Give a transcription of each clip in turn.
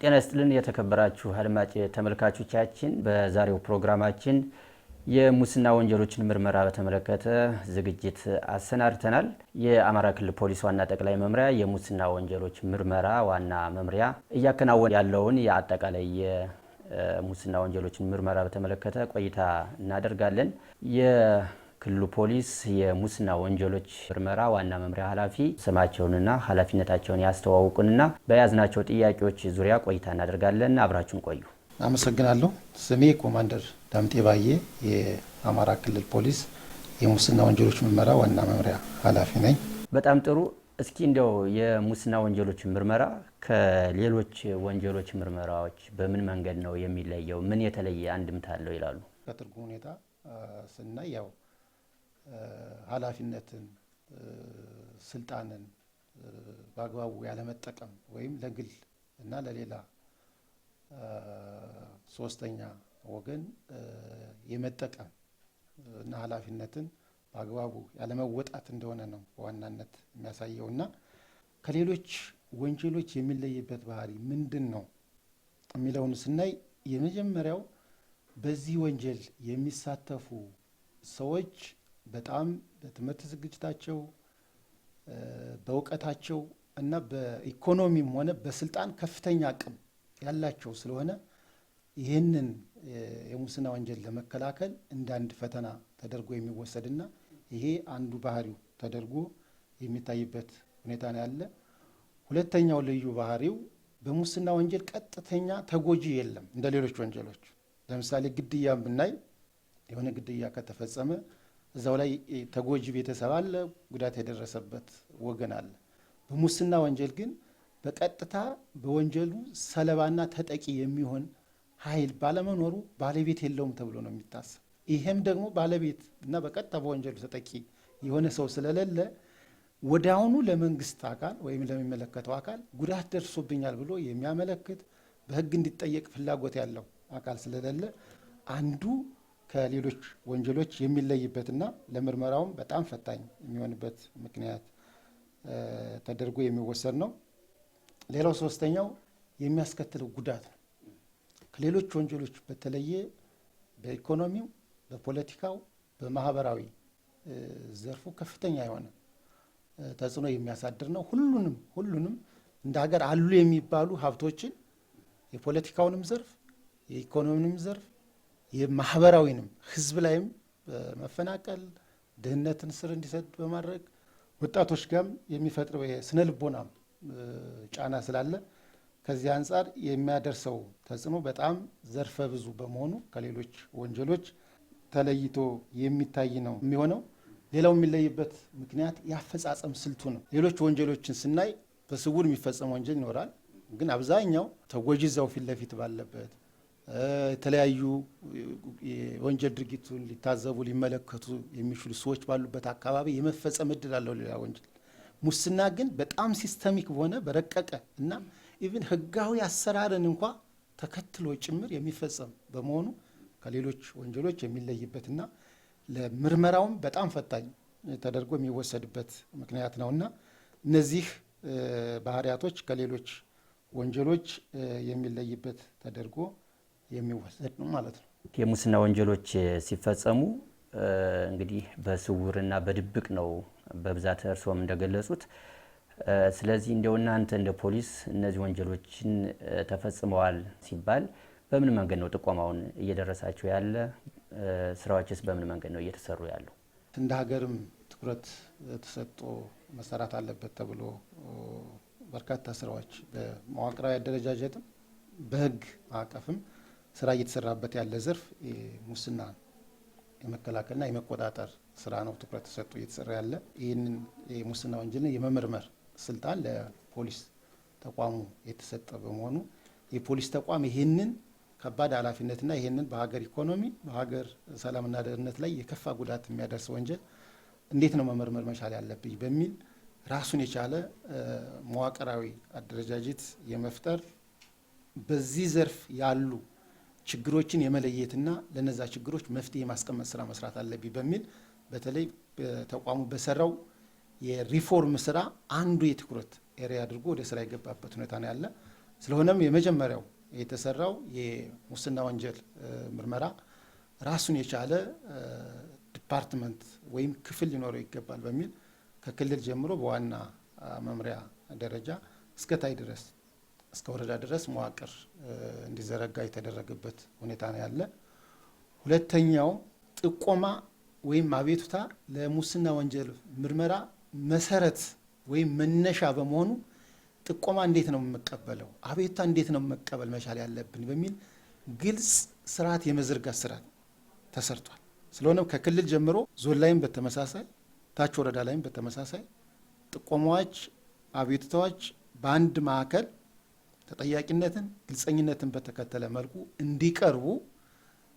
ጤና ይስጥልን የተከበራችሁ አድማጭ ተመልካቾቻችን፣ በዛሬው ፕሮግራማችን የሙስና ወንጀሎችን ምርመራ በተመለከተ ዝግጅት አሰናድተናል። የአማራ ክልል ፖሊስ ዋና ጠቅላይ መምሪያ የሙስና ወንጀሎች ምርመራ ዋና መምሪያ እያከናወነ ያለውን የአጠቃላይ የሙስና ወንጀሎችን ምርመራ በተመለከተ ቆይታ እናደርጋለን። የክልሉ ፖሊስ የሙስና ወንጀሎች ምርመራ ዋና መምሪያ ኃላፊ ስማቸውንና ኃላፊነታቸውን ያስተዋውቁንና በያዝናቸው ጥያቄዎች ዙሪያ ቆይታ እናደርጋለን። አብራችሁን ቆዩ። አመሰግናለሁ። ስሜ ኮማንደር ዳምጤ ባዬ የአማራ ክልል ፖሊስ የሙስና ወንጀሎች ምርመራ ዋና መምሪያ ኃላፊ ነኝ። በጣም ጥሩ። እስኪ እንደው የሙስና ወንጀሎች ምርመራ ከሌሎች ወንጀሎች ምርመራዎች በምን መንገድ ነው የሚለየው? ምን የተለየ አንድምታ አለው ይላሉ? ከትርጉም ሁኔታ ስናይ ያው ኃላፊነትን፣ ስልጣንን በአግባቡ ያለመጠቀም ወይም ለግል እና ለሌላ ሶስተኛ ወገን የመጠቀም እና ኃላፊነትን በአግባቡ ያለመወጣት እንደሆነ ነው በዋናነት የሚያሳየው። እና ከሌሎች ወንጀሎች የሚለይበት ባህሪ ምንድን ነው የሚለውን ስናይ የመጀመሪያው በዚህ ወንጀል የሚሳተፉ ሰዎች በጣም በትምህርት ዝግጅታቸው፣ በእውቀታቸው እና በኢኮኖሚም ሆነ በስልጣን ከፍተኛ አቅም ያላቸው ስለሆነ ይህንን የሙስና ወንጀል ለመከላከል እንደ አንድ ፈተና ተደርጎ የሚወሰድና ይሄ አንዱ ባህሪው ተደርጎ የሚታይበት ሁኔታ ነው ያለ። ሁለተኛው ልዩ ባህሪው በሙስና ወንጀል ቀጥተኛ ተጎጂ የለም። እንደ ሌሎች ወንጀሎች ለምሳሌ ግድያ ብናይ የሆነ ግድያ ከተፈጸመ እዛው ላይ ተጎጂ ቤተሰብ አለ፣ ጉዳት የደረሰበት ወገን አለ። በሙስና ወንጀል ግን በቀጥታ በወንጀሉ ሰለባና ተጠቂ የሚሆን ኃይል ባለመኖሩ ባለቤት የለውም ተብሎ ነው የሚታሰብ። ይሄም ደግሞ ባለቤት እና በቀጥታ በወንጀሉ ተጠቂ የሆነ ሰው ስለሌለ ወዲያውኑ ለመንግስት አካል ወይም ለሚመለከተው አካል ጉዳት ደርሶብኛል ብሎ የሚያመለክት በሕግ እንዲጠየቅ ፍላጎት ያለው አካል ስለሌለ አንዱ ከሌሎች ወንጀሎች የሚለይበትና ለምርመራውም በጣም ፈታኝ የሚሆንበት ምክንያት ተደርጎ የሚወሰድ ነው። ሌላው ሶስተኛው የሚያስከትለው ጉዳት ነው። ከሌሎች ወንጀሎች በተለየ በኢኮኖሚው፣ በፖለቲካው፣ በማህበራዊ ዘርፉ ከፍተኛ የሆነ ተጽዕኖ የሚያሳድር ነው። ሁሉንም እንደ ሀገር አሉ የሚባሉ ሀብቶችን የፖለቲካውንም ዘርፍ፣ የኢኮኖሚውንም ዘርፍ፣ የማህበራዊንም ህዝብ ላይም በመፈናቀል ድህነትን ስር እንዲሰድ በማድረግ ወጣቶች ጋርም የሚፈጥረው የስነ ልቦናም ጫና ስላለ ከዚህ አንጻር የሚያደርሰው ተጽዕኖ በጣም ዘርፈ ብዙ በመሆኑ ከሌሎች ወንጀሎች ተለይቶ የሚታይ ነው የሚሆነው። ሌላው የሚለይበት ምክንያት የአፈጻጸም ስልቱ ነው። ሌሎች ወንጀሎችን ስናይ በስውር የሚፈጸም ወንጀል ይኖራል። ግን አብዛኛው ተጎጂ እዛው ፊት ለፊት ባለበት የተለያዩ የወንጀል ድርጊቱን ሊታዘቡ ሊመለከቱ የሚችሉ ሰዎች ባሉበት አካባቢ የመፈጸም እድል አለው ሌላ ወንጀል። ሙስና ግን በጣም ሲስተሚክ በሆነ በረቀቀ እና ኢቭን ህጋዊ አሰራርን እንኳ ተከትሎ ጭምር የሚፈጸም በመሆኑ ከሌሎች ወንጀሎች የሚለይበትና ለምርመራውም በጣም ፈታኝ ተደርጎ የሚወሰድበት ምክንያት ነውና እነዚህ ባህሪያቶች ከሌሎች ወንጀሎች የሚለይበት ተደርጎ የሚወሰድ ነው ማለት ነው። የሙስና ወንጀሎች ሲፈጸሙ እንግዲህ በስውርና በድብቅ ነው በብዛት እርስዎም እንደገለጹት። ስለዚህ እንደው እናንተ እንደ ፖሊስ እነዚህ ወንጀሎችን ተፈጽመዋል ሲባል በምን መንገድ ነው ጥቆማውን እየደረሳቸው ያለ? ስራዎችስ በምን መንገድ ነው እየተሰሩ ያሉ? እንደ ሀገርም ትኩረት ተሰጥቶ መሰራት አለበት ተብሎ በርካታ ስራዎች በመዋቅራዊ አደረጃጀትም በህግ ማዕቀፍም ስራ እየተሰራበት ያለ ዘርፍ ሙስና የመከላከልና የመቆጣጠር ስራ ነው ትኩረት ተሰጥቶ እየተሰራ ያለ። ይህንን የሙስና ወንጀልን የመመርመር ስልጣን ለፖሊስ ተቋሙ የተሰጠ በመሆኑ የፖሊስ ተቋም ይህንን ከባድ ኃላፊነትና ይህንን በሀገር ኢኮኖሚ በሀገር ሰላምና ደህንነት ላይ የከፋ ጉዳት የሚያደርስ ወንጀል እንዴት ነው መመርመር መቻል ያለብኝ በሚል ራሱን የቻለ መዋቅራዊ አደረጃጀት የመፍጠር በዚህ ዘርፍ ያሉ ችግሮችን የመለየትና ለነዛ ችግሮች መፍትሄ የማስቀመጥ ስራ መስራት አለብኝ በሚል በተለይ ተቋሙ በሰራው የሪፎርም ስራ አንዱ የትኩረት ኤሪያ አድርጎ ወደ ስራ የገባበት ሁኔታ ነው ያለ። ስለሆነም የመጀመሪያው የተሰራው የሙስና ወንጀል ምርመራ ራሱን የቻለ ዲፓርትመንት ወይም ክፍል ሊኖረው ይገባል በሚል ከክልል ጀምሮ በዋና መምሪያ ደረጃ እስከ ታይ ድረስ እስከ ወረዳ ድረስ መዋቅር እንዲዘረጋ የተደረገበት ሁኔታ ነው ያለ። ሁለተኛው ጥቆማ ወይም አቤቱታ ለሙስና ወንጀል ምርመራ መሰረት ወይም መነሻ በመሆኑ ጥቆማ እንዴት ነው የምቀበለው፣ አቤቱታ እንዴት ነው መቀበል መቻል ያለብን በሚል ግልጽ ስርዓት የመዘርጋት ስራ ተሰርቷል። ስለሆነም ከክልል ጀምሮ ዞን ላይም በተመሳሳይ ታች ወረዳ ላይም በተመሳሳይ ጥቆማዎች፣ አቤቱታዎች በአንድ ማዕከል ተጠያቂነትን፣ ግልጸኝነትን በተከተለ መልኩ እንዲቀርቡ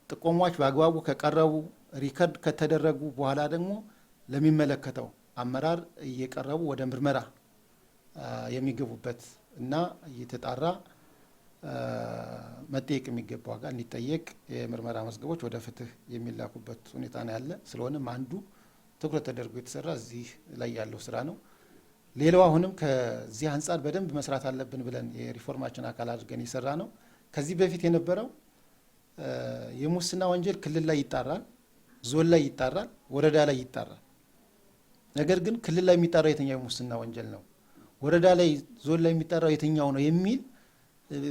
ጥቆማዎች በአግባቡ ከቀረቡ ሪከርድ ከተደረጉ በኋላ ደግሞ ለሚመለከተው አመራር እየቀረቡ ወደ ምርመራ የሚገቡበት እና እየተጣራ መጠየቅ የሚገባው አካል እንዲጠየቅ የምርመራ መዝገቦች ወደ ፍትህ የሚላኩበት ሁኔታ ነው ያለ። ስለሆነም አንዱ ትኩረት ተደርጎ የተሰራ እዚህ ላይ ያለው ስራ ነው። ሌላው አሁንም ከዚህ አንጻር በደንብ መስራት አለብን ብለን የሪፎርማችን አካል አድርገን የሰራ ነው። ከዚህ በፊት የነበረው የሙስና ወንጀል ክልል ላይ ይጣራል፣ ዞን ላይ ይጣራል፣ ወረዳ ላይ ይጣራል። ነገር ግን ክልል ላይ የሚጣራው የትኛው የሙስና ወንጀል ነው፣ ወረዳ ላይ ዞን ላይ የሚጣራው የትኛው ነው የሚል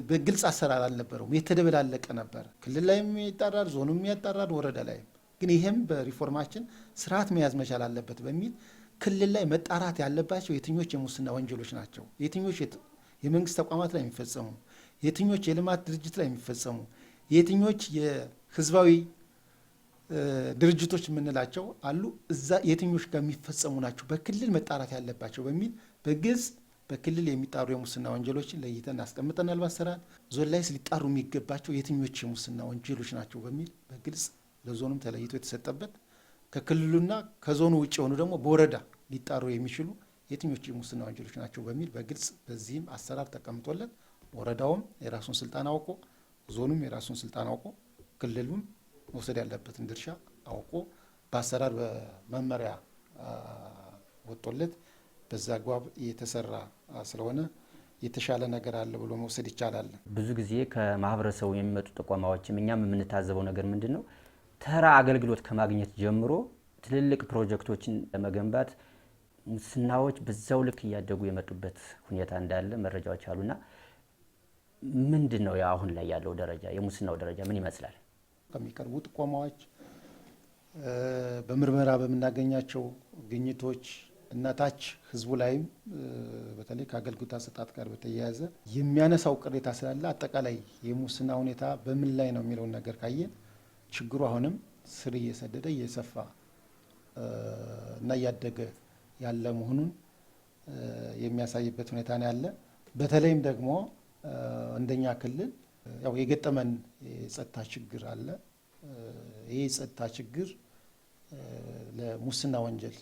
በግልጽ አሰራር አልነበረውም። የተደበላለቀ ነበር። ክልል ላይ ይጣራል፣ ዞኑም ያጣራል፣ ወረዳ ላይ ግን ይሄም በሪፎርማችን ስርዓት መያዝ መቻል አለበት በሚል ክልል ላይ መጣራት ያለባቸው የትኞች የሙስና ወንጀሎች ናቸው፣ የትኞች የመንግስት ተቋማት ላይ የሚፈጸሙ፣ የትኞች የልማት ድርጅት ላይ የሚፈጸሙ፣ የትኞች የህዝባዊ ድርጅቶች የምንላቸው አሉ፣ እዛ የትኞች ጋር የሚፈጸሙ ናቸው በክልል መጣራት ያለባቸው በሚል በግልጽ በክልል የሚጣሩ የሙስና ወንጀሎችን ለይተን አስቀምጠናል በአሰራር። ዞን ላይ ሊጣሩ የሚገባቸው የትኞች የሙስና ወንጀሎች ናቸው በሚል በግልጽ ለዞኑም ተለይቶ የተሰጠበት፣ ከክልሉና ከዞኑ ውጭ የሆኑ ደግሞ በወረዳ ሊጣሩ የሚችሉ የትኞች የሙስና ወንጀሎች ናቸው በሚል በግልጽ በዚህም አሰራር ተቀምጦለት ወረዳውም የራሱን ስልጣን አውቆ፣ ዞኑም የራሱን ስልጣን አውቆ፣ ክልሉም መውሰድ ያለበትን ድርሻ አውቆ በአሰራር በመመሪያ ወጥቶለት በዛ አግባብ የተሰራ ስለሆነ የተሻለ ነገር አለ ብሎ መውሰድ ይቻላል። ብዙ ጊዜ ከማህበረሰቡ የሚመጡ ጥቆማዎችም እኛም የምንታዘበው ነገር ምንድን ነው፣ ተራ አገልግሎት ከማግኘት ጀምሮ ትልልቅ ፕሮጀክቶችን ለመገንባት ሙስናዎች በዛው ልክ እያደጉ የመጡበት ሁኔታ እንዳለ መረጃዎች አሉና ምንድን ነው አሁን ላይ ያለው ደረጃ፣ የሙስናው ደረጃ ምን ይመስላል? ከሚቀርቡ ጥቆማዎች በምርመራ በምናገኛቸው ግኝቶች እና ታች ህዝቡ ላይም በተለይ ከአገልግሎት አሰጣጥ ጋር በተያያዘ የሚያነሳው ቅሬታ ስላለ አጠቃላይ የሙስና ሁኔታ በምን ላይ ነው የሚለውን ነገር ካየን ችግሩ አሁንም ስር እየሰደደ እየሰፋ እና እያደገ ያለ መሆኑን የሚያሳይበት ሁኔታ ነው ያለ። በተለይም ደግሞ እንደኛ ክልል ያው የገጠመን የጸጥታ ችግር አለ። ይህ የጸጥታ ችግር ለሙስና ወንጀል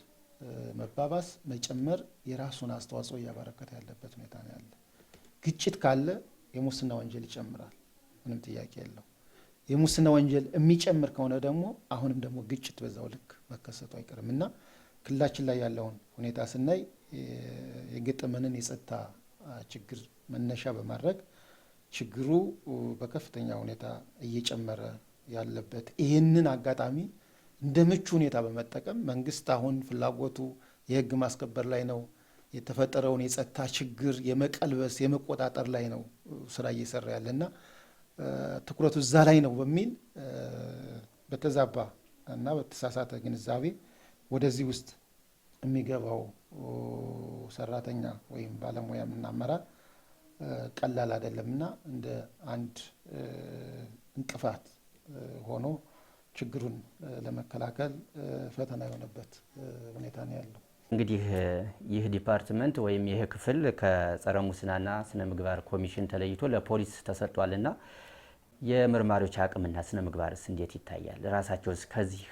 መባባስ መጨመር የራሱን አስተዋጽኦ እያበረከተ ያለበት ሁኔታ ነው ያለ። ግጭት ካለ የሙስና ወንጀል ይጨምራል፣ ምንም ጥያቄ የለው። የሙስና ወንጀል የሚጨምር ከሆነ ደግሞ አሁንም ደግሞ ግጭት በዛው ልክ መከሰቱ አይቀርም እና ክልላችን ላይ ያለውን ሁኔታ ስናይ የገጠመንን የጸጥታ ችግር መነሻ በማድረግ ችግሩ በከፍተኛ ሁኔታ እየጨመረ ያለበት፣ ይህንን አጋጣሚ እንደ ምቹ ሁኔታ በመጠቀም መንግስት አሁን ፍላጎቱ የህግ ማስከበር ላይ ነው። የተፈጠረውን የጸጥታ ችግር የመቀልበስ የመቆጣጠር ላይ ነው ስራ እየሰራ ያለና ትኩረቱ እዛ ላይ ነው በሚል በተዛባ እና በተሳሳተ ግንዛቤ ወደዚህ ውስጥ የሚገባው ሰራተኛ ወይም ባለሙያና አመራር ቀላል አይደለምና እንደ አንድ እንቅፋት ሆኖ ችግሩን ለመከላከል ፈተና የሆነበት ሁኔታ ነው ያለው። እንግዲህ ይህ ዲፓርትመንት ወይም ይህ ክፍል ከጸረ ሙስናና ስነ ምግባር ኮሚሽን ተለይቶ ለፖሊስ ተሰጥቷልና የመርማሪዎች አቅምና ስነ ምግባርስ እንዴት ይታያል? ራሳቸውስ ከዚህ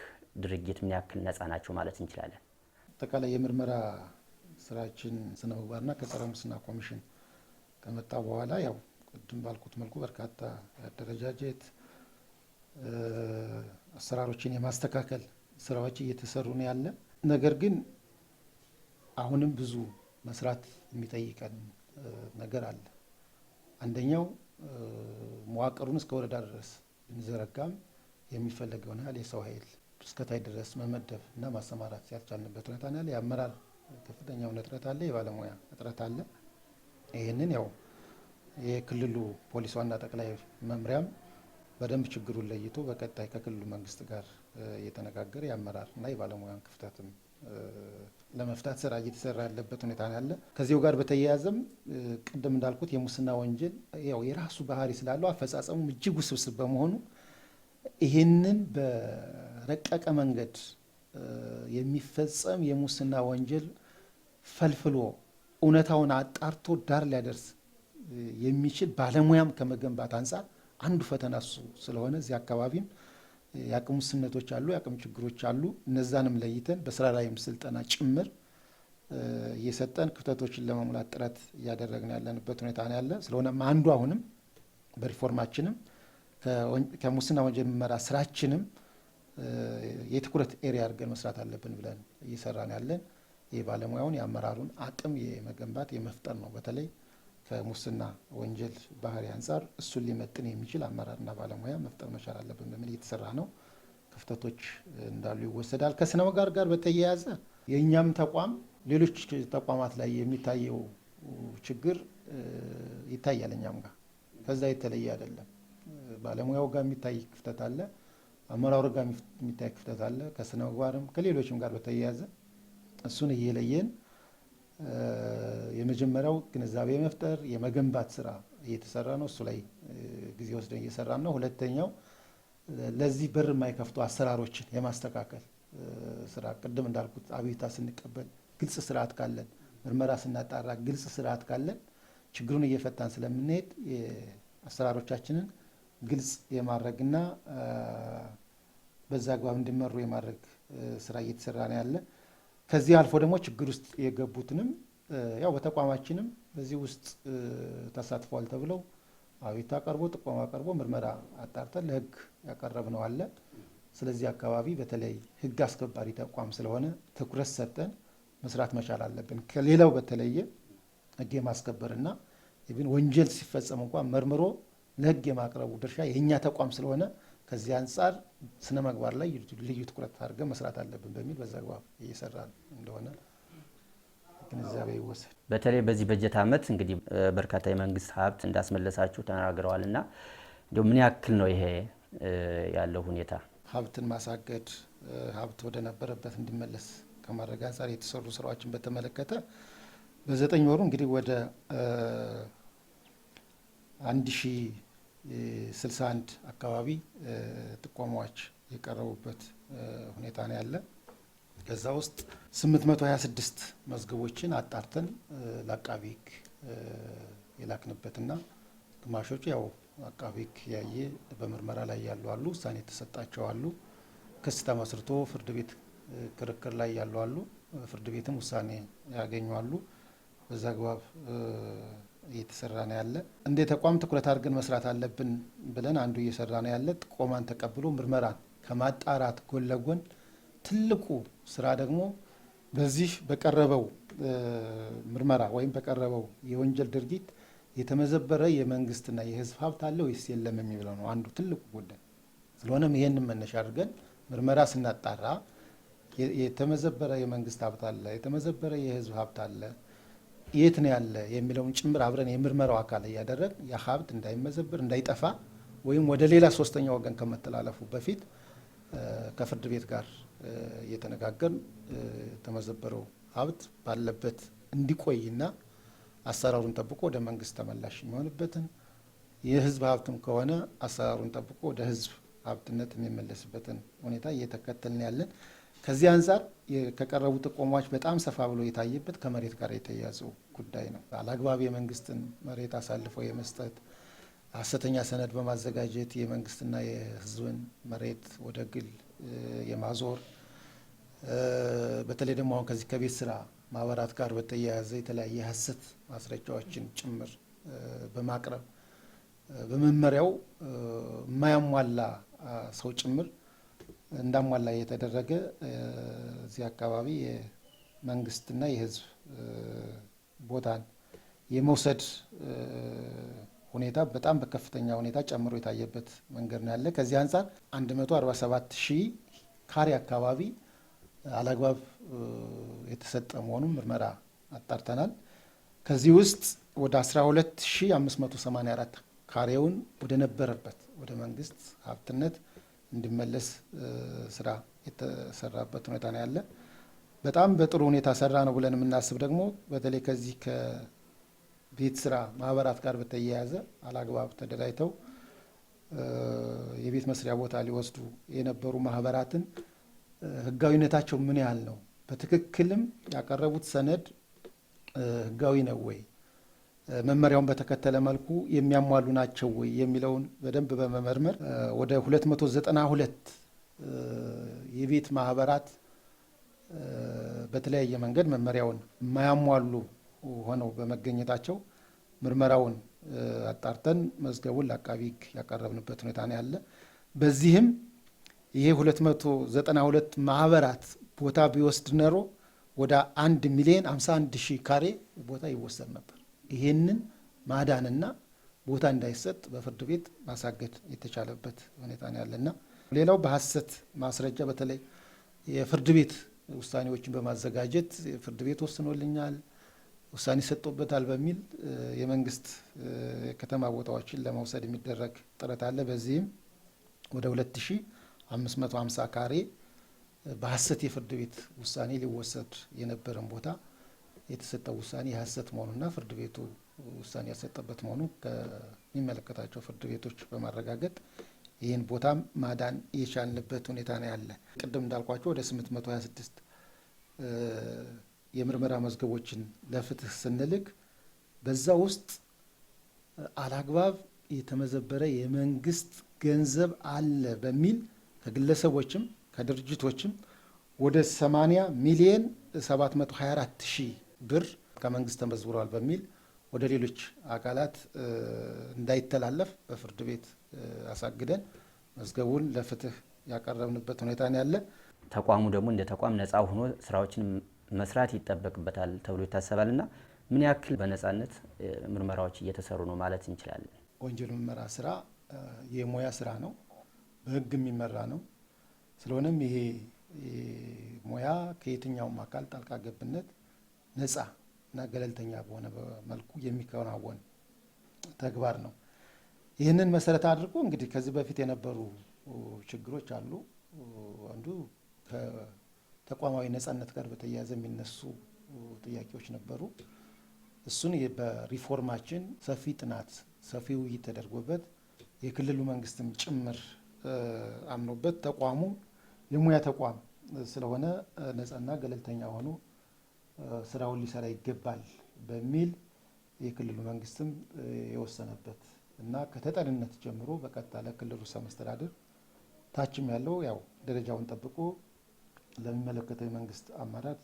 ድርጊት ምን ያክል ነፃ ናቸው ማለት እንችላለን? አጠቃላይ የምርመራ ስራችን ስነ ምግባርና ከጸረ ሙስና ኮሚሽን ከመጣ በኋላ ያው ቅድም ባልኩት መልኩ በርካታ አደረጃጀት አሰራሮችን የማስተካከል ስራዎች እየተሰሩ ነው ያለ። ነገር ግን አሁንም ብዙ መስራት የሚጠይቀን ነገር አለ። አንደኛው መዋቅሩን እስከ ወረዳ ድረስ ብንዘረጋም የሚፈለገውን ያህል የሰው ኃይል እስከታይ ድረስ መመደብ እና ማሰማራት ያልቻልንበት ሁኔታ ነው ያለ። የአመራር ከፍተኛ እጥረት አለ፣ የባለሙያ እጥረት አለ። ይህንን ያው የክልሉ ፖሊስ ዋና ጠቅላይ መምሪያም በደንብ ችግሩን ለይቶ በቀጣይ ከክልሉ መንግስት ጋር እየተነጋገረ የአመራር እና የባለሙያን ክፍተትም ለመፍታት ስራ እየተሰራ ያለበት ሁኔታ ነው ያለ። ከዚሁ ጋር በተያያዘም ቅድም እንዳልኩት የሙስና ወንጀል ያው የራሱ ባህሪ ስላለው አፈጻጸሙም እጅግ ውስብስብ በመሆኑ ይህንን በረቀቀ መንገድ የሚፈጸም የሙስና ወንጀል ፈልፍሎ እውነታውን አጣርቶ ዳር ሊያደርስ የሚችል ባለሙያም ከመገንባት አንጻር አንዱ ፈተና እሱ ስለሆነ እዚህ አካባቢም የአቅም ውስንነቶች አሉ፣ የአቅም ችግሮች አሉ። እነዛንም ለይተን በስራ ላይም ስልጠና ጭምር እየሰጠን ክፍተቶችን ለመሙላት ጥረት እያደረግን ያለንበት ሁኔታ ነው ያለ። ስለሆነም አንዱ አሁንም በሪፎርማችንም ከሙስና ወንጀል ምርመራ ስራችንም የትኩረት ኤሪያ አድርገን መስራት አለብን ብለን እየሰራን ያለን የባለሙያውን የአመራሩን አቅም የመገንባት የመፍጠር ነው። በተለይ ከሙስና ወንጀል ባህሪ አንጻር እሱን ሊመጥን የሚችል አመራርና ባለሙያ መፍጠር መቻል አለብን በሚል እየተሰራ ነው። ክፍተቶች እንዳሉ ይወሰዳል። ከስነ ምግባር ጋር በተያያዘ የእኛም ተቋም ሌሎች ተቋማት ላይ የሚታየው ችግር ይታያል። እኛም ጋር ከዛ የተለየ አይደለም። ባለሙያው ጋር የሚታይ ክፍተት አለ፣ አመራሩ ጋር የሚታይ ክፍተት አለ። ከስነ ምግባርም ከሌሎችም ጋር በተያያዘ እሱን እየለየን የመጀመሪያው ግንዛቤ መፍጠር የመገንባት ስራ እየተሰራ ነው። እሱ ላይ ጊዜ ወስደን እየሰራን ነው። ሁለተኛው ለዚህ በር የማይከፍቱ አሰራሮችን የማስተካከል ስራ ቅድም እንዳልኩት አቤቱታ ስንቀበል ግልጽ ስርዓት ካለን፣ ምርመራ ስናጣራ ግልጽ ስርዓት ካለን ችግሩን እየፈታን ስለምንሄድ አሰራሮቻችንን ግልጽ የማድረግና በዛ አግባብ እንዲመሩ የማድረግ ስራ እየተሰራ ነው ያለ። ከዚህ አልፎ ደግሞ ችግር ውስጥ የገቡትንም ያው በተቋማችንም በዚህ ውስጥ ተሳትፏል ተብለው አቤቱታ ቀርቦ ጥቆማ ቀርቦ ምርመራ አጣርተን ለህግ ያቀረብነው አለ። ስለዚህ አካባቢ በተለይ ህግ አስከባሪ ተቋም ስለሆነ ትኩረት ሰጠን መስራት መቻል አለብን። ከሌላው በተለየ ህግ የማስከበርና ኢቭን ወንጀል ሲፈጸም እንኳን መርምሮ ለህግ የማቅረቡ ድርሻ የኛ ተቋም ስለሆነ ከዚህ አንጻር ስነ ምግባር ላይ ልዩ ትኩረት አድርገን መስራት አለብን በሚል በዛ አግባብ እየሰራን እንደሆነ ግንዛቤ ይወሰድ። በተለይ በዚህ በጀት ዓመት እንግዲህ በርካታ የመንግስት ሀብት እንዳስመለሳችሁ ተናግረዋልና እንደው ምን ያክል ነው ይሄ ያለው ሁኔታ? ሀብትን ማሳገድ ሀብት ወደ ነበረበት እንዲመለስ ከማድረግ አንጻር የተሰሩ ስራዎችን በተመለከተ በ9 ወሩ እንግዲህ ወደ 1061 አካባቢ ጥቆማዎች የቀረቡበት ሁኔታ ነው ያለ። ከዛ ውስጥ 826 መዝገቦችን አጣርተን ለአቃቤ ሕግ የላክንበትና ግማሾቹ ያው አቃቤ ሕግ ያየ በምርመራ ላይ ያሉ አሉ፣ ውሳኔ የተሰጣቸው አሉ፣ ክስ ተመስርቶ ፍርድ ቤት ክርክር ላይ ያሉ አሉ፣ ፍርድ ቤትም ውሳኔ ያገኙ አሉ። በዛ አግባብ እየተሰራ ነው ያለ። እንደ ተቋም ትኩረት አድርገን መስራት አለብን ብለን አንዱ እየሰራ ነው ያለ ጥቆማን ተቀብሎ ምርመራን ከማጣራት ጎን ለጎን ትልቁ ስራ ደግሞ በዚህ በቀረበው ምርመራ ወይም በቀረበው የወንጀል ድርጊት የተመዘበረ የመንግስትና የህዝብ ሀብት አለ ወይስ የለም የሚለው ነው አንዱ ትልቁ ጉዳይ። ስለሆነም ይሄንን መነሻ አድርገን ምርመራ ስናጣራ የተመዘበረ የመንግስት ሀብት አለ፣ የተመዘበረ የህዝብ ሀብት አለ፣ የት ነው ያለ የሚለውን ጭምር አብረን የምርመራው አካል እያደረግ ያ ሀብት እንዳይመዘበር እንዳይጠፋ ወይም ወደ ሌላ ሶስተኛ ወገን ከመተላለፉ በፊት ከፍርድ ቤት ጋር እየተነጋገርን የተመዘበረው ሀብት ባለበት እንዲቆይና አሰራሩን ጠብቆ ወደ መንግስት ተመላሽ የሚሆንበትን የህዝብ ሀብትም ከሆነ አሰራሩን ጠብቆ ወደ ህዝብ ሀብትነት የሚመለስበትን ሁኔታ እየተከተልን ያለን። ከዚህ አንጻር ከቀረቡ ጥቆማዎች በጣም ሰፋ ብሎ የታየበት ከመሬት ጋር የተያያዘው ጉዳይ ነው። አላግባብ የመንግስትን መሬት አሳልፎ የመስጠት፣ ሀሰተኛ ሰነድ በማዘጋጀት የመንግስትና የህዝብን መሬት ወደ ግል የማዞር፣ በተለይ ደግሞ አሁን ከዚህ ከቤት ስራ ማህበራት ጋር በተያያዘ የተለያየ ሀሰት ማስረጃዎችን ጭምር በማቅረብ በመመሪያው የማያሟላ ሰው ጭምር እንዳሟላ የተደረገ እዚህ አካባቢ የመንግስትና የህዝብ ቦታን የመውሰድ ሁኔታ በጣም በከፍተኛ ሁኔታ ጨምሮ የታየበት መንገድ ነው ያለ። ከዚህ አንጻር 147,000 ካሬ አካባቢ አላግባብ የተሰጠ መሆኑን ምርመራ አጣርተናል። ከዚህ ውስጥ ወደ 12,584 ካሬውን ወደ ነበረበት ወደ መንግስት ሀብትነት እንዲመለስ ስራ የተሰራበት ሁኔታ ነው ያለ። በጣም በጥሩ ሁኔታ ሰራ ነው ብለን የምናስብ ደግሞ በተለይ ከዚህ ከቤት ስራ ማህበራት ጋር በተያያዘ አላግባብ ተደራጅተው የቤት መስሪያ ቦታ ሊወስዱ የነበሩ ማህበራትን ህጋዊነታቸው ምን ያህል ነው፣ በትክክልም ያቀረቡት ሰነድ ህጋዊ ነው ወይ፣ መመሪያውን በተከተለ መልኩ የሚያሟሉ ናቸው ወይ የሚለውን በደንብ በመመርመር ወደ 292 የቤት ማህበራት በተለያየ መንገድ መመሪያውን የማያሟሉ ሆነው በመገኘታቸው ምርመራውን አጣርተን መዝገቡን ለአቃቢ ህግ ያቀረብንበት ሁኔታ ነው ያለ። በዚህም ይሄ 292 ማህበራት ቦታ ቢወስድ ኖሮ ወደ 1,051,000 ካሬ ቦታ ይወሰድ ነበር። ይሄንን ማዳንና ቦታ እንዳይሰጥ በፍርድ ቤት ማሳገድ የተቻለበት ሁኔታ ነው ያለና ሌላው በሐሰት ማስረጃ በተለይ የፍርድ ቤት ውሳኔዎችን በማዘጋጀት ፍርድ ቤት ወስኖልኛል፣ ውሳኔ ሰጥቶበታል በሚል የመንግስት ከተማ ቦታዎችን ለመውሰድ የሚደረግ ጥረት አለ። በዚህም ወደ 2,550 ካሬ በሐሰት የፍርድ ቤት ውሳኔ ሊወሰድ የነበረን ቦታ የተሰጠው ውሳኔ የሐሰት መሆኑና ፍርድ ቤቱ ውሳኔ ያሰጠበት መሆኑ ከሚመለከታቸው ፍርድ ቤቶች በማረጋገጥ ይህን ቦታ ማዳን የቻልንበት ሁኔታ ነው ያለ። ቅድም እንዳልኳቸው ወደ 826 የምርመራ መዝገቦችን ለፍትህ ስንልክ በዛ ውስጥ አላግባብ የተመዘበረ የመንግስት ገንዘብ አለ በሚል ከግለሰቦችም ከድርጅቶችም ወደ 80,724,000 ብር ከመንግስት ተመዝብሯል በሚል ወደ ሌሎች አካላት እንዳይተላለፍ በፍርድ ቤት አሳግደን መዝገቡን ለፍትህ ያቀረብንበት ሁኔታ ነው ያለ። ተቋሙ ደግሞ እንደ ተቋም ነፃ ሆኖ ስራዎችን መስራት ይጠበቅበታል ተብሎ ይታሰባልና ምን ያክል በነፃነት ምርመራዎች እየተሰሩ ነው ማለት እንችላለን? ወንጀል ምርመራ ስራ የሙያ ስራ ነው፣ በህግ የሚመራ ነው። ስለሆነም ይሄ ሙያ ከየትኛውም አካል ጣልቃ ገብነት ነፃ እና ገለልተኛ በሆነ መልኩ የሚከናወን ተግባር ነው። ይህንን መሰረት አድርጎ እንግዲህ ከዚህ በፊት የነበሩ ችግሮች አሉ። አንዱ ከተቋማዊ ነፃነት ጋር በተያያዘ የሚነሱ ጥያቄዎች ነበሩ። እሱን በሪፎርማችን ሰፊ ጥናት ሰፊ ውይይት ተደርጎበት የክልሉ መንግስትም ጭምር አምኖበት ተቋሙ የሙያ ተቋም ስለሆነ ነፃና ገለልተኛ ሆኖ ስራውን ሊሰራ ይገባል በሚል የክልሉ መንግስትም የወሰነበት እና ከተጠሪነት ጀምሮ በቀጥታ ለክልሉ ርዕሰ መስተዳድር ታችም ያለው ያው ደረጃውን ጠብቆ ለሚመለከተው የመንግስት አመራር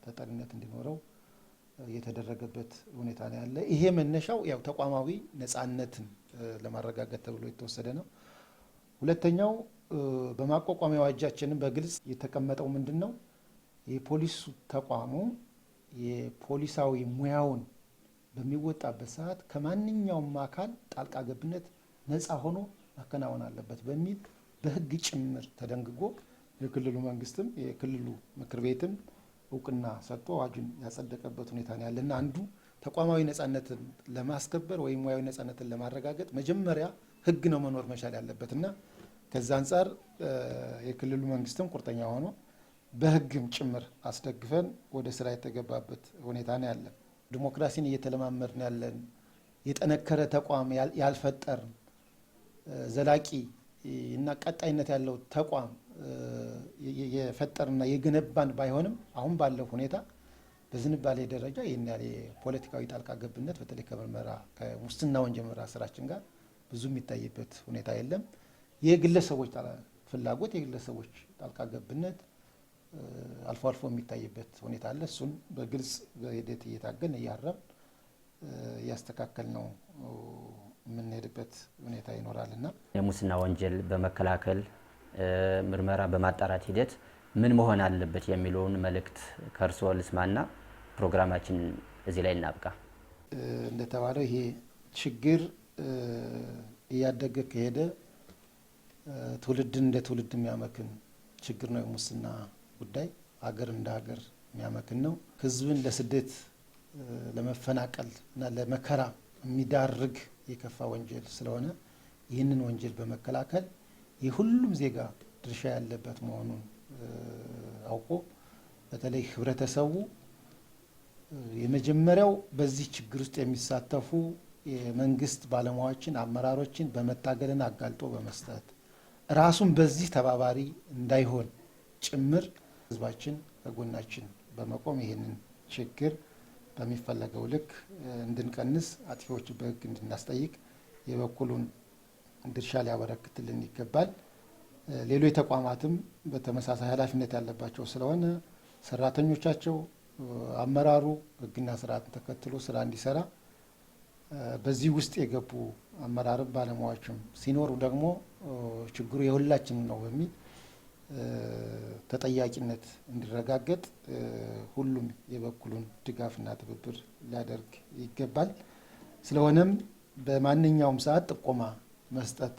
ተጠሪነት እንዲኖረው የተደረገበት ሁኔታ ነው ያለ። ይሄ መነሻው ያው ተቋማዊ ነፃነትን ለማረጋገጥ ተብሎ የተወሰደ ነው። ሁለተኛው በማቋቋሚያ አዋጃችንን በግልጽ የተቀመጠው ምንድነው? የፖሊስ ተቋሙ የፖሊሳዊ ሙያውን በሚወጣበት ሰዓት ከማንኛውም አካል ጣልቃ ገብነት ነፃ ሆኖ ማከናወን አለበት በሚል በህግ ጭምር ተደንግጎ የክልሉ መንግስትም የክልሉ ምክር ቤትም እውቅና ሰጥቶ አዋጁን ያጸደቀበት ሁኔታ ነው ያለና አንዱ ተቋማዊ ነፃነትን ለማስከበር ወይም ሙያዊ ነፃነትን ለማረጋገጥ መጀመሪያ ህግ ነው መኖር መቻል ያለበትና ከዛ አንጻር የክልሉ መንግስትም ቁርጠኛ ሆኖ በህግም ጭምር አስደግፈን ወደ ስራ የተገባበት ሁኔታ ነው ያለ። ዲሞክራሲን እየተለማመድን ያለን የጠነከረ ተቋም ያልፈጠርን ዘላቂ እና ቀጣይነት ያለው ተቋም የፈጠርና የገነባን ባይሆንም አሁን ባለው ሁኔታ በዝንባሌ ደረጃ ይህን ያለ የፖለቲካዊ ጣልቃ ገብነት በተለይ ከምርመራ ከሙስና ወንጀል ምርመራ ስራችን ጋር ብዙ የሚታይበት ሁኔታ የለም። የግለሰቦች ፍላጎት የግለሰቦች ጣልቃ ገብነት አልፎ አልፎ የሚታይበት ሁኔታ አለ። እሱን በግልጽ በሂደት እየታገን እያረም እያስተካከል ነው የምንሄድበት ሁኔታ ይኖራልና የሙስና ወንጀል በመከላከል ምርመራ በማጣራት ሂደት ምን መሆን አለበት የሚለውን መልእክት ከእርስዎ ልስማና ፕሮግራማችን እዚህ ላይ እናብቃ። እንደተባለው ይሄ ችግር እያደገ ከሄደ ትውልድን እንደ ትውልድ የሚያመክን ችግር ነው። የሙስና ጉዳይ ሀገር እንደ ሀገር የሚያመክን ነው። ህዝብን ለስደት ለመፈናቀል እና ለመከራ የሚዳርግ የከፋ ወንጀል ስለሆነ ይህንን ወንጀል በመከላከል የሁሉም ዜጋ ድርሻ ያለበት መሆኑን አውቆ በተለይ ህብረተሰቡ የመጀመሪያው በዚህ ችግር ውስጥ የሚሳተፉ የመንግስት ባለሙያዎችን፣ አመራሮችን በመታገልና አጋልጦ በመስጠት ራሱን በዚህ ተባባሪ እንዳይሆን ጭምር ህዝባችን ከጎናችን በመቆም ይህንን ችግር በሚፈለገው ልክ እንድንቀንስ፣ አጥፊዎች በህግ እንድናስጠይቅ የበኩሉን ድርሻ ሊያበረክትልን ይገባል። ሌሎች ተቋማትም በተመሳሳይ ኃላፊነት ያለባቸው ስለሆነ ሰራተኞቻቸው፣ አመራሩ ህግና ስርዓትን ተከትሎ ስራ እንዲሰራ በዚህ ውስጥ የገቡ አመራርም ባለሙያዎችም ሲኖሩ ደግሞ ችግሩ የሁላችንም ነው በሚል ተጠያቂነት እንዲረጋገጥ ሁሉም የበኩሉን ድጋፍና ትብብር ሊያደርግ ይገባል። ስለሆነም በማንኛውም ሰዓት ጥቆማ መስጠት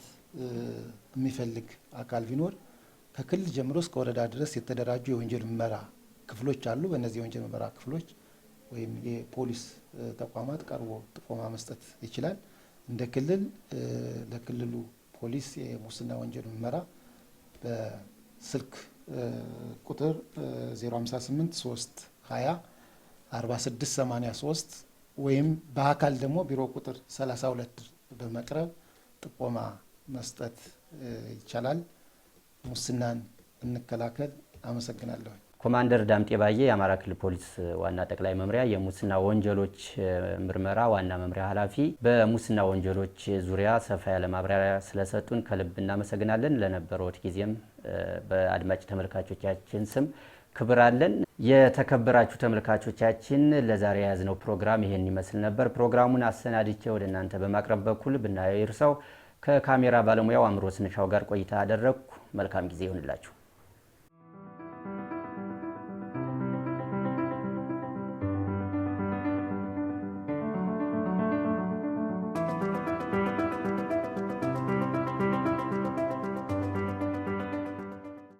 የሚፈልግ አካል ቢኖር ከክልል ጀምሮ እስከ ወረዳ ድረስ የተደራጁ የወንጀል ምርመራ ክፍሎች አሉ። በእነዚህ የወንጀል ምርመራ ክፍሎች ወይም የፖሊስ ተቋማት ቀርቦ ጥቆማ መስጠት ይችላል። እንደ ክልል ለክልሉ ፖሊስ የሙስና ወንጀል ምርመራ በስልክ ቁጥር 058 320 4683 ወይም በአካል ደግሞ ቢሮ ቁጥር 32 በመቅረብ ጥቆማ መስጠት ይቻላል። ሙስናን እንከላከል። አመሰግናለሁ። ኮማንደር ዳምጤ ባዬ የአማራ ክልል ፖሊስ ዋና ጠቅላይ መምሪያ የሙስና ወንጀሎች ምርመራ ዋና መምሪያ ኃላፊ፣ በሙስና ወንጀሎች ዙሪያ ሰፋ ያለ ማብራሪያ ስለሰጡን ከልብ እናመሰግናለን። ለነበረውት ጊዜም በአድማጭ ተመልካቾቻችን ስም ክብር አለን። የተከበራችሁ ተመልካቾቻችን ለዛሬ የያዝነው ፕሮግራም ይሄን ይመስል ነበር። ፕሮግራሙን አሰናድቼ ወደ እናንተ በማቅረብ በኩል ብናየው ይርሳው ከካሜራ ባለሙያው አምሮ ስንሻው ጋር ቆይታ አደረግኩ። መልካም ጊዜ ይሁንላችሁ።